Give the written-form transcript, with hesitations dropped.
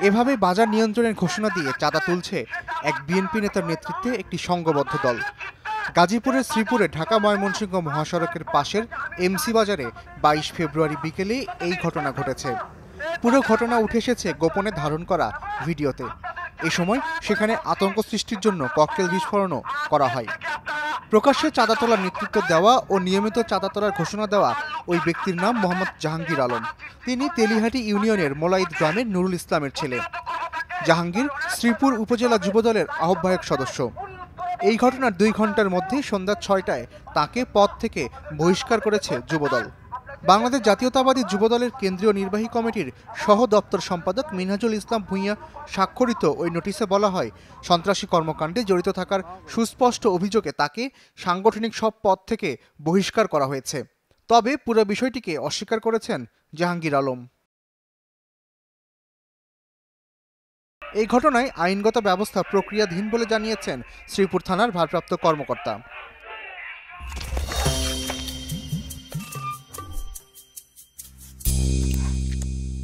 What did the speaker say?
এভাবে বাজার নিয়ন্ত্রণের ঘোষণা দিয়ে চাঁদা তুলছে এক বিএনপি নেতার নেতৃত্বে একটি সংঘবদ্ধ দল। গাজীপুরের শ্রীপুরে ঢাকা ময়মনসিংহ মহাসড়কের পাশের এমসি বাজারে ২২ ফেব্রুয়ারি বিকেলে এই ঘটনা ঘটেছে। পুরো ঘটনা উঠে এসেছে গোপনে ধারণ করা ভিডিওতে। এ সময় সেখানে আতঙ্ক সৃষ্টির জন্য ককটেল বিস্ফোরণও করা হয়। প্রকাশ্যে চাঁদা তোলার নেতৃত্ব দেওয়া ও নিয়মিত চাঁদা তোলার ঘোষণা দেওয়া ওই ব্যক্তির নাম মোহাম্মদ জাহাঙ্গীর আলম। তিনি তেলিহাটি ইউনিয়নের মোলাইদ গ্রামের নুরুল ইসলামের ছেলে। জাহাঙ্গীর শ্রীপুর উপজেলা যুবদলের আহ্বায়ক সদস্য। এই ঘটনার ২ ঘন্টার মধ্যে সন্ধ্যা ৬টায় তাকে পদ থেকে বহিষ্কার করেছে যুবদল। বাংলাদেশ জাতীয়তাবাদী যুবদলের কেন্দ্রীয় নির্বাহী কমিটির সহ দপ্তর সম্পাদক মিনহাজুল ইসলাম ভূঁইয়া স্বাক্ষরিত ওই নোটিশে বলা হয়, সন্ত্রাসী কর্মকাণ্ডে জড়িত থাকার সুস্পষ্ট অভিযোগে তাকে সাংগঠনিক সব পদ থেকে বহিষ্কার করা হয়েছে। তবে পুরো বিষয়টিকে অস্বীকার করেছেন জাহাঙ্গীর আলম। এই ঘটনায় আইনগত ব্যবস্থা প্রক্রিয়াধীন বলে জানিয়েছেন শ্রীপুর থানার ভারপ্রাপ্ত কর্মকর্তা।